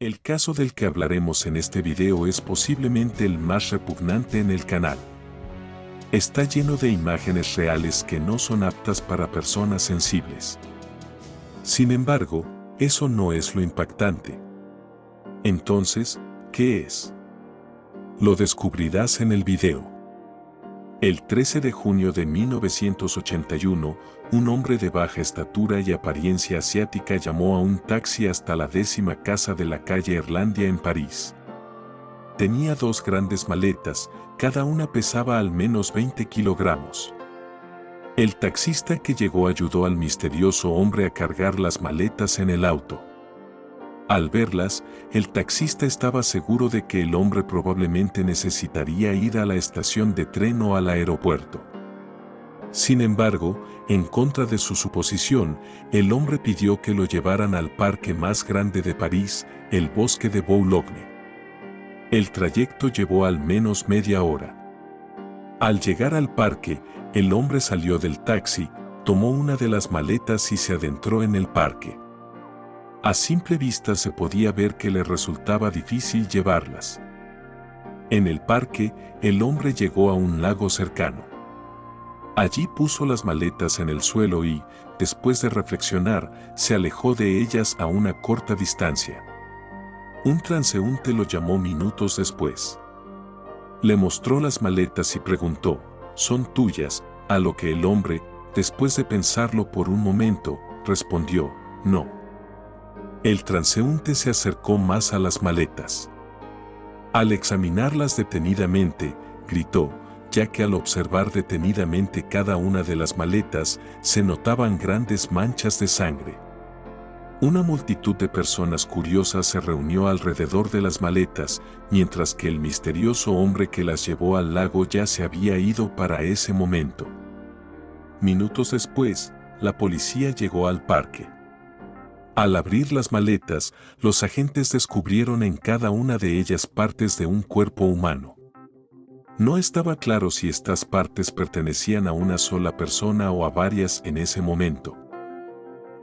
El caso del que hablaremos en este video es posiblemente el más repugnante en el canal. Está lleno de imágenes reales que no son aptas para personas sensibles. Sin embargo, eso no es lo impactante. Entonces, ¿qué es? Lo descubrirás en el video. El 13 de junio de 1981, un hombre de baja estatura y apariencia asiática llamó a un taxi hasta la 10ª casa de la calle Irlandia en París. Tenía 2 grandes maletas, cada una pesaba al menos 20 kilogramos. El taxista que llegó ayudó al misterioso hombre a cargar las maletas en el auto. Al verlas, el taxista estaba seguro de que el hombre probablemente necesitaría ir a la estación de tren o al aeropuerto. Sin embargo, en contra de su suposición, el hombre pidió que lo llevaran al parque más grande de París, el Bosque de Boulogne. El trayecto llevó al menos media hora. Al llegar al parque, el hombre salió del taxi, tomó una de las maletas y se adentró en el parque. A simple vista se podía ver que le resultaba difícil llevarlas. En el parque, el hombre llegó a un lago cercano. Allí puso las maletas en el suelo y, después de reflexionar, se alejó de ellas a una corta distancia. Un transeúnte lo llamó minutos después. Le mostró las maletas y preguntó, ¿son tuyas? A lo que el hombre, después de pensarlo por un momento, respondió, no. El transeúnte se acercó más a las maletas. Al examinarlas detenidamente, gritó, ya que al observar detenidamente cada una de las maletas, se notaban grandes manchas de sangre. Una multitud de personas curiosas se reunió alrededor de las maletas, mientras que el misterioso hombre que las llevó al lago ya se había ido para ese momento. Minutos después, la policía llegó al parque. Al abrir las maletas, los agentes descubrieron en cada una de ellas partes de un cuerpo humano. No estaba claro si estas partes pertenecían a una sola persona o a varias en ese momento.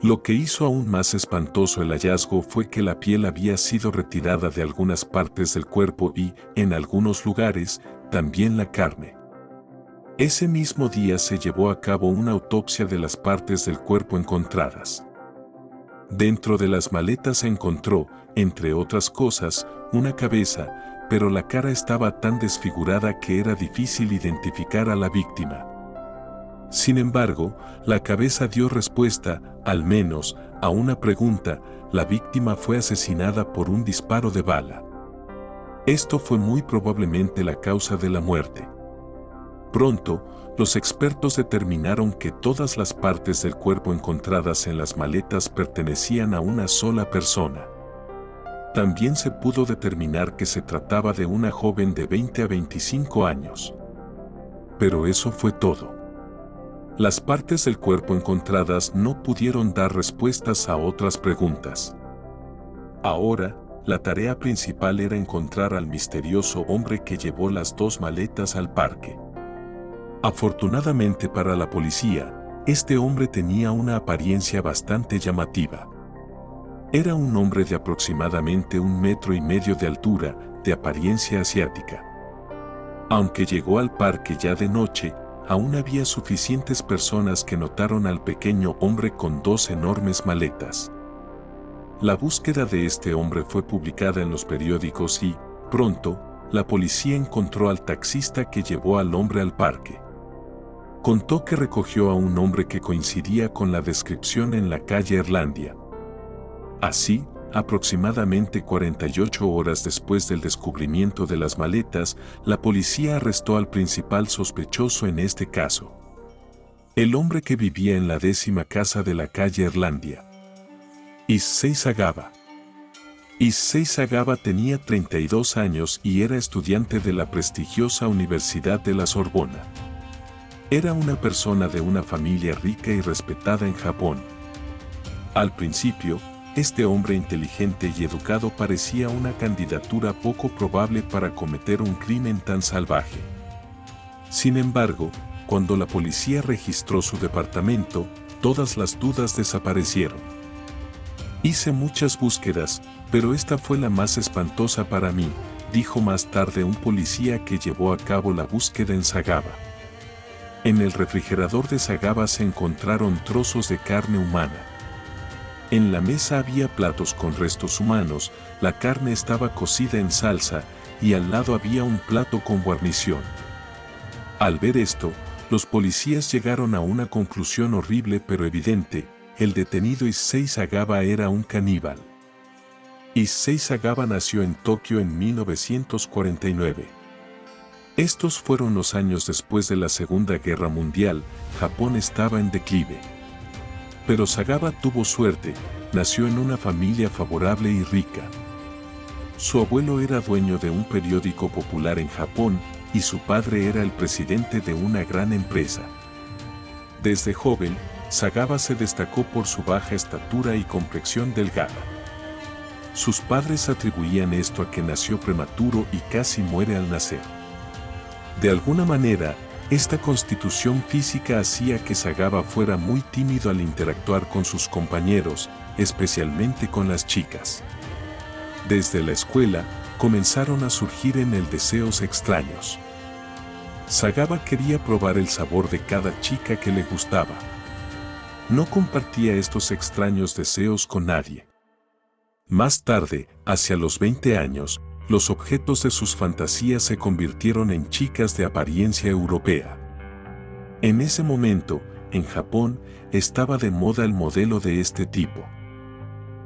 Lo que hizo aún más espantoso el hallazgo fue que la piel había sido retirada de algunas partes del cuerpo y, en algunos lugares, también la carne. Ese mismo día se llevó a cabo una autopsia de las partes del cuerpo encontradas. Dentro de las maletas se encontró, entre otras cosas, una cabeza, pero la cara estaba tan desfigurada que era difícil identificar a la víctima. Sin embargo, la cabeza dio respuesta, al menos, a una pregunta: la víctima fue asesinada por un disparo de bala. Esto fue muy probablemente la causa de la muerte. Pronto, los expertos determinaron que todas las partes del cuerpo encontradas en las maletas pertenecían a una sola persona. También se pudo determinar que se trataba de una joven de 20 a 25 años. Pero eso fue todo. Las partes del cuerpo encontradas no pudieron dar respuestas a otras preguntas. Ahora, la tarea principal era encontrar al misterioso hombre que llevó las 2 maletas al parque. Afortunadamente para la policía, este hombre tenía una apariencia bastante llamativa. Era un hombre de aproximadamente 1,5 metros de altura, de apariencia asiática. Aunque llegó al parque ya de noche, aún había suficientes personas que notaron al pequeño hombre con 2 enormes maletas. La búsqueda de este hombre fue publicada en los periódicos y, pronto, la policía encontró al taxista que llevó al hombre al parque. Contó que recogió a un hombre que coincidía con la descripción en la calle Irlandia. Así, aproximadamente 48 horas después del descubrimiento de las maletas, la policía arrestó al principal sospechoso en este caso. El hombre que vivía en la 10ª casa de la calle Irlandia. Issei Sagawa. Issei Sagawa tenía 32 años y era estudiante de la prestigiosa Universidad de la Sorbona. Era una persona de una familia rica y respetada en Japón. Al principio, este hombre inteligente y educado parecía una candidatura poco probable para cometer un crimen tan salvaje. Sin embargo, cuando la policía registró su departamento, todas las dudas desaparecieron. Hice muchas búsquedas, Pero esta fue la más espantosa para mí, dijo más tarde un policía que llevó a cabo la búsqueda en Sagaba. En el refrigerador de Sagaba se encontraron trozos de carne humana. En la mesa había platos con restos humanos, la carne estaba cocida en salsa y al lado había un plato con guarnición. Al ver esto, los policías llegaron a una conclusión horrible pero evidente: el detenido Issei Sagaba era un caníbal. Issei Sagaba nació en Tokio en 1949. Estos fueron los años después de la Segunda Guerra Mundial. Japón estaba en declive. Pero Sagaba tuvo suerte, nació en una familia favorable y rica. Su abuelo era dueño de un periódico popular en Japón y su padre era el presidente de una gran empresa. Desde joven, Sagaba se destacó por su baja estatura y complexión delgada. Sus padres atribuían esto a que nació prematuro y casi muere al nacer. De alguna manera, esta constitución física hacía que Sagaba fuera muy tímido al interactuar con sus compañeros, especialmente con las chicas. Desde la escuela, comenzaron a surgir en él deseos extraños. Sagaba quería probar el sabor de cada chica que le gustaba. No compartía estos extraños deseos con nadie. Más tarde, hacia los 20 años, los objetos de sus fantasías se convirtieron en chicas de apariencia europea. En ese momento, en Japón, estaba de moda el modelo de este tipo.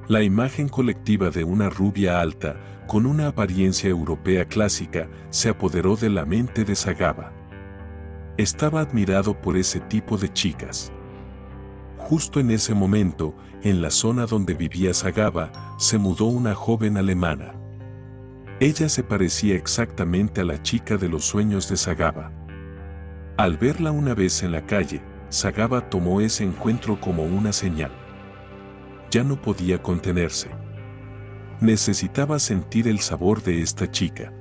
La imagen colectiva de una rubia alta, con una apariencia europea clásica, se apoderó de la mente de Sagaba. Estaba admirado por ese tipo de chicas. Justo en ese momento, en la zona donde vivía Sagaba, se mudó una joven alemana. Ella se parecía exactamente a la chica de los sueños de Sagaba. Al verla una vez en la calle, Sagaba tomó ese encuentro como una señal. Ya no podía contenerse. Necesitaba sentir el sabor de esta chica.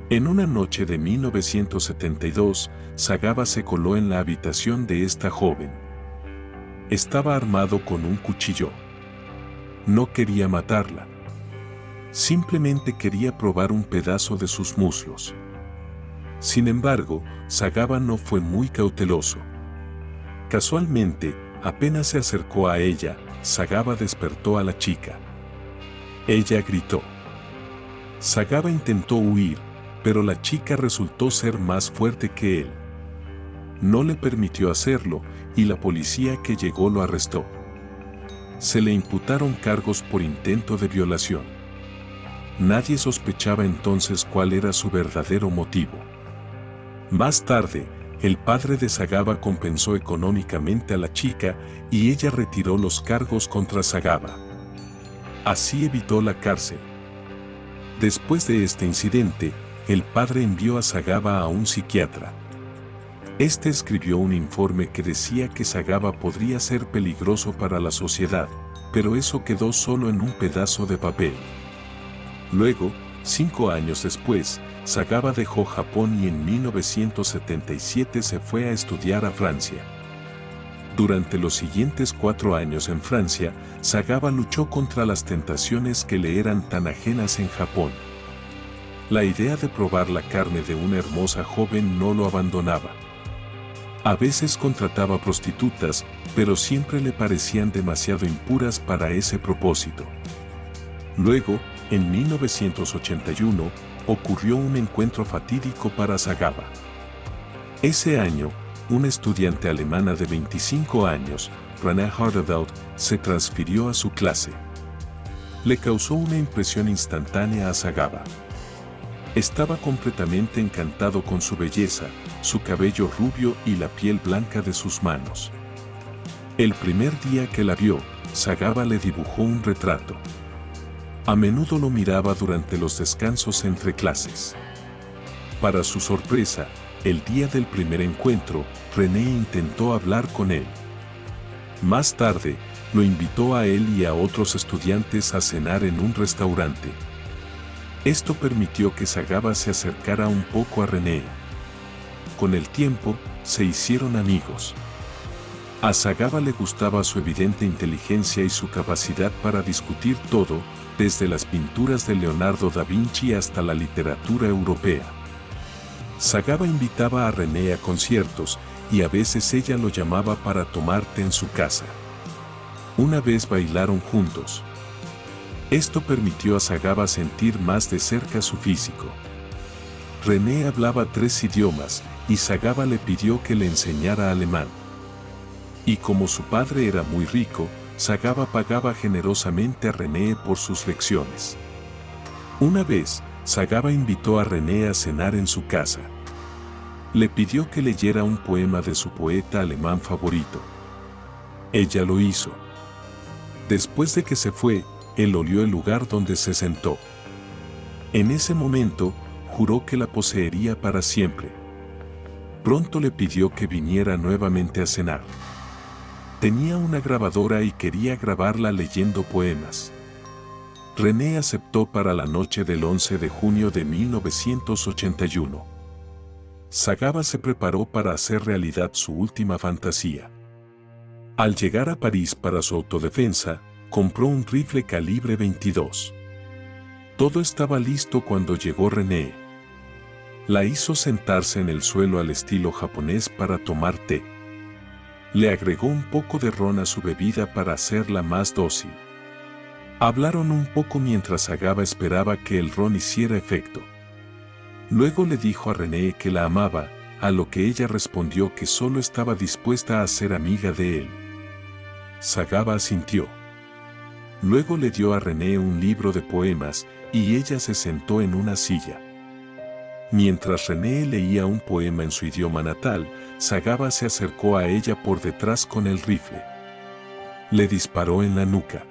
En una noche de 1972, Sagaba se coló en la habitación de esta joven. Estaba armado con un cuchillo. No quería matarla. Simplemente quería probar un pedazo de sus muslos. Sin embargo, Sagaba no fue muy cauteloso. Casualmente, apenas se acercó a ella, Sagaba despertó a la chica. Ella gritó. Sagaba intentó huir, pero la chica resultó ser más fuerte que él. No le permitió hacerlo, y la policía que llegó lo arrestó. Se le imputaron cargos por intento de violación. Nadie sospechaba entonces cuál era su verdadero motivo. Más tarde, el padre de Sagaba compensó económicamente a la chica y ella retiró los cargos contra Sagaba. Así evitó la cárcel. Después de este incidente, el padre envió a Sagaba a un psiquiatra. Este escribió un informe que decía que Sagaba podría ser peligroso para la sociedad, pero eso quedó solo en un pedazo de papel. Luego, 5 años después, Sagaba dejó Japón y en 1977 se fue a estudiar a Francia. Durante los siguientes 4 años en Francia, Sagaba luchó contra las tentaciones que le eran tan ajenas en Japón. La idea de probar la carne de una hermosa joven no lo abandonaba. A veces contrataba prostitutas, pero siempre le parecían demasiado impuras para ese propósito. Luego, en 1981, ocurrió un encuentro fatídico para Sagaba. Ese año, una estudiante alemana de 25 años, René Hardeveld, se transfirió a su clase. Le causó una impresión instantánea a Sagaba. Estaba completamente encantado con su belleza, su cabello rubio y la piel blanca de sus manos. El primer día que la vio, Sagaba le dibujó un retrato. A menudo lo miraba durante los descansos entre clases. Para su sorpresa, el día del primer encuentro, René intentó hablar con él. Más tarde, lo invitó a él y a otros estudiantes a cenar en un restaurante. Esto permitió que Sagaba se acercara un poco a René. Con el tiempo, se hicieron amigos. A Sagaba le gustaba su evidente inteligencia y su capacidad para discutir todo, desde las pinturas de Leonardo da Vinci hasta la literatura europea. Sagaba invitaba a René a conciertos, y a veces ella lo llamaba para tomar té en su casa. Una vez bailaron juntos. Esto permitió a Sagaba sentir más de cerca su físico. René hablaba 3 idiomas, y Sagaba le pidió que le enseñara alemán. Y como su padre era muy rico, Sagaba pagaba generosamente a René por sus lecciones. Una vez, Sagaba invitó a René a cenar en su casa. Le pidió que leyera un poema de su poeta alemán favorito. Ella lo hizo. Después de que se fue, él olió el lugar donde se sentó. En ese momento, juró que la poseería para siempre. Pronto le pidió que viniera nuevamente a cenar. Tenía una grabadora y quería grabarla leyendo poemas. René aceptó para la noche del 11 de junio de 1981. Sagaba se preparó para hacer realidad su última fantasía. Al llegar a París para su autodefensa, compró un rifle calibre 22. Todo estaba listo cuando llegó René. La hizo sentarse en el suelo al estilo japonés para tomar té. Le agregó un poco de ron a su bebida para hacerla más dócil. Hablaron un poco mientras Sagaba esperaba que el ron hiciera efecto. Luego le dijo a René que la amaba, a lo que ella respondió que solo estaba dispuesta a ser amiga de él. Sagaba asintió. Luego le dio a René un libro de poemas y ella se sentó en una silla. Mientras René leía un poema en su idioma natal, Sagaba se acercó a ella por detrás con el rifle. Le disparó en la nuca.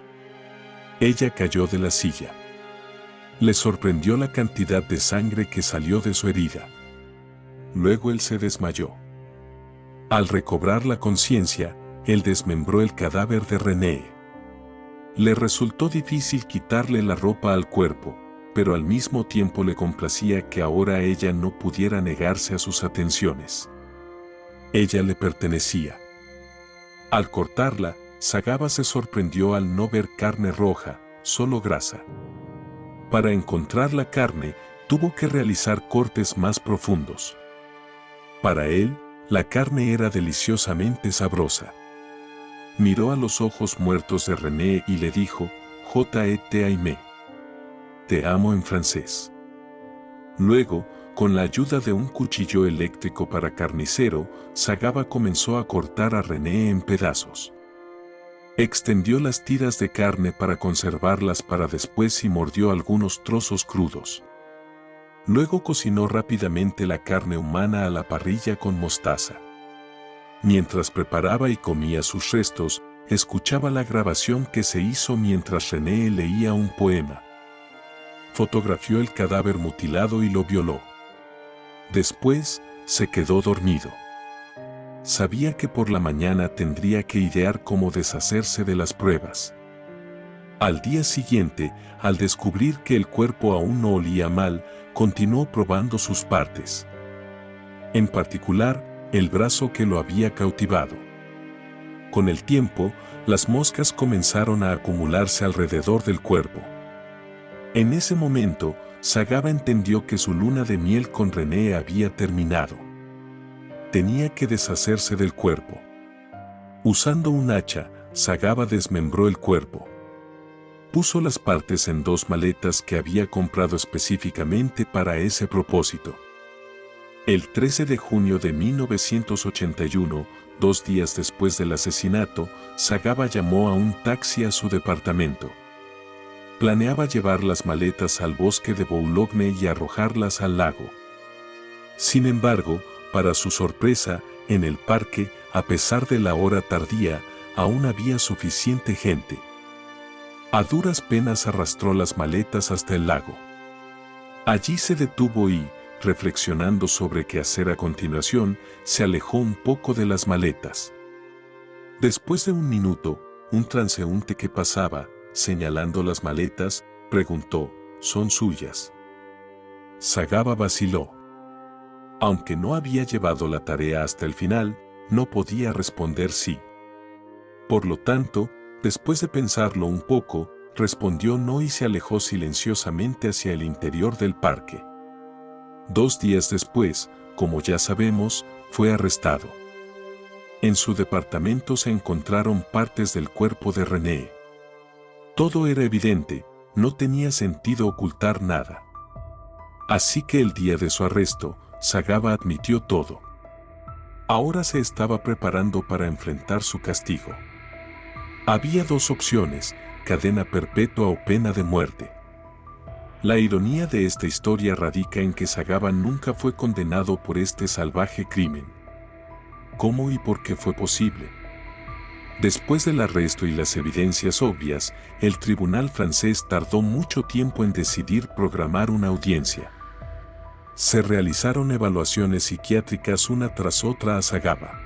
Ella cayó de la silla. Le sorprendió la cantidad de sangre que salió de su herida. Luego él se desmayó. Al recobrar la conciencia, él desmembró el cadáver de René. Le resultó difícil quitarle la ropa al cuerpo, pero al mismo tiempo le complacía que ahora ella no pudiera negarse a sus atenciones. Ella le pertenecía. Al cortarla, Sagaba se sorprendió al no ver carne roja, solo grasa. Para encontrar la carne, tuvo que realizar cortes más profundos. Para él, la carne era deliciosamente sabrosa. Miró a los ojos muertos de René y le dijo, «Je t'aime». Te amo en francés. Luego, con la ayuda de un cuchillo eléctrico para carnicero, Sagaba comenzó a cortar a René en pedazos. Extendió las tiras de carne para conservarlas para después y mordió algunos trozos crudos. Luego cocinó rápidamente la carne humana a la parrilla con mostaza. Mientras preparaba y comía sus restos, escuchaba la grabación que se hizo mientras René leía un poema. Fotografió el cadáver mutilado y lo violó. Después, se quedó dormido. Sabía que por la mañana tendría que idear cómo deshacerse de las pruebas. Al día siguiente, al descubrir que el cuerpo aún no olía mal, continuó probando sus partes. En particular, el brazo que lo había cautivado. Con el tiempo, las moscas comenzaron a acumularse alrededor del cuerpo. En ese momento, Sagaba entendió que su luna de miel con René había terminado. Tenía que deshacerse del cuerpo. Usando un hacha, Sagaba desmembró el cuerpo. Puso las partes en 2 maletas que había comprado específicamente para ese propósito. El 13 de junio de 1981, 2 días después del asesinato, Sagaba llamó a un taxi a su departamento. Planeaba llevar las maletas al bosque de Boulogne y arrojarlas al lago. Sin embargo, para su sorpresa, en el parque, a pesar de la hora tardía, aún había suficiente gente. A duras penas arrastró las maletas hasta el lago. Allí se detuvo y, reflexionando sobre qué hacer a continuación, se alejó un poco de las maletas. Después de un minuto, un transeúnte que pasaba, señalando las maletas, preguntó, «¿Son suyas?». Sagaba vaciló. Aunque no había llevado la tarea hasta el final, no podía responder sí. Por lo tanto, después de pensarlo un poco, respondió no y se alejó silenciosamente hacia el interior del parque. 2 días después, como ya sabemos, fue arrestado. En su departamento se encontraron partes del cuerpo de René. Todo era evidente, no tenía sentido ocultar nada. Así que el día de su arresto, Sagaba admitió todo. Ahora se estaba preparando para enfrentar su castigo. Había 2 opciones: cadena perpetua o pena de muerte. La ironía de esta historia radica en que Sagaba nunca fue condenado por este salvaje crimen. ¿Cómo y por qué fue posible? Después del arresto y las evidencias obvias, el tribunal francés tardó mucho tiempo en decidir programar una audiencia. Se realizaron evaluaciones psiquiátricas una tras otra a Sagaba.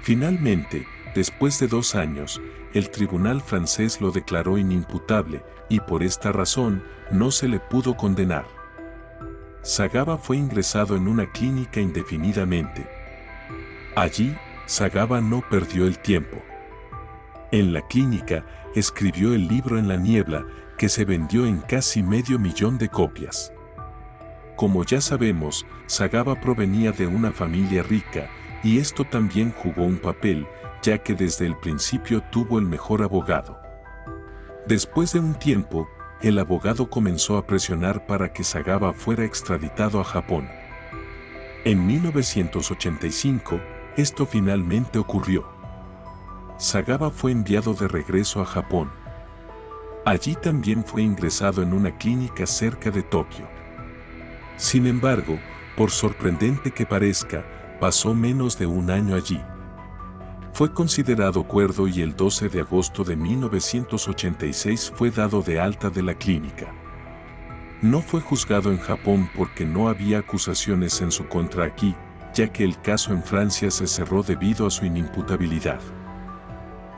Finalmente, después de 2 años, el tribunal francés lo declaró inimputable y por esta razón no se le pudo condenar. Sagaba fue ingresado en una clínica indefinidamente. Allí, Sagaba no perdió el tiempo. En la clínica, escribió el libro En la niebla, que se vendió en casi 500.000 de copias. Como ya sabemos, Sagaba provenía de una familia rica, y esto también jugó un papel, ya que desde el principio tuvo el mejor abogado. Después de un tiempo, el abogado comenzó a presionar para que Sagaba fuera extraditado a Japón. En 1985, esto finalmente ocurrió. Sagaba fue enviado de regreso a Japón. Allí también fue ingresado en una clínica cerca de Tokio. Sin embargo, por sorprendente que parezca, pasó menos de 1 año allí. Fue considerado cuerdo y el 12 de agosto de 1986 fue dado de alta de la clínica. No fue juzgado en Japón porque no había acusaciones en su contra aquí, ya que el caso en Francia se cerró debido a su inimputabilidad.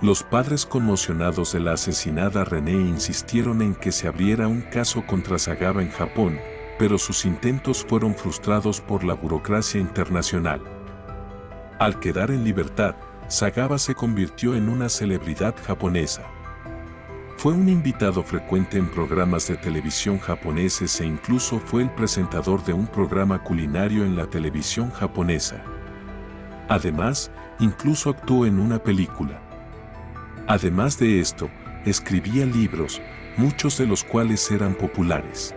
Los padres conmocionados de la asesinada René insistieron en que se abriera un caso contra Sagaba en Japón, pero sus intentos fueron frustrados por la burocracia internacional. Al quedar en libertad, Sagaba se convirtió en una celebridad japonesa. Fue un invitado frecuente en programas de televisión japoneses e incluso fue el presentador de un programa culinario en la televisión japonesa. Además, incluso actuó en una película. Además de esto, escribía libros, muchos de los cuales eran populares.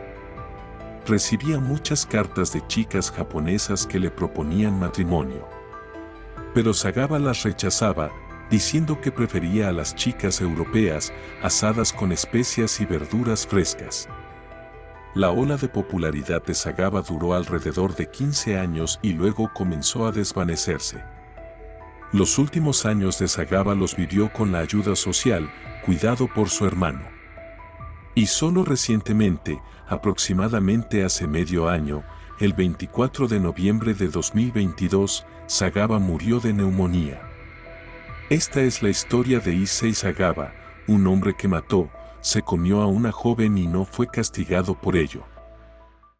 Recibía muchas cartas de chicas japonesas que le proponían matrimonio. Pero Sagaba las rechazaba, diciendo que prefería a las chicas europeas, asadas con especias y verduras frescas. La ola de popularidad de Sagaba duró alrededor de 15 años y luego comenzó a desvanecerse. Los últimos años de Sagaba los vivió con la ayuda social, cuidado por su hermano. Y solo recientemente, aproximadamente hace medio año, el 24 de noviembre de 2022, Sagaba murió de neumonía. Esta es la historia de Issei Sagaba, un hombre que mató, se comió a una joven y no fue castigado por ello.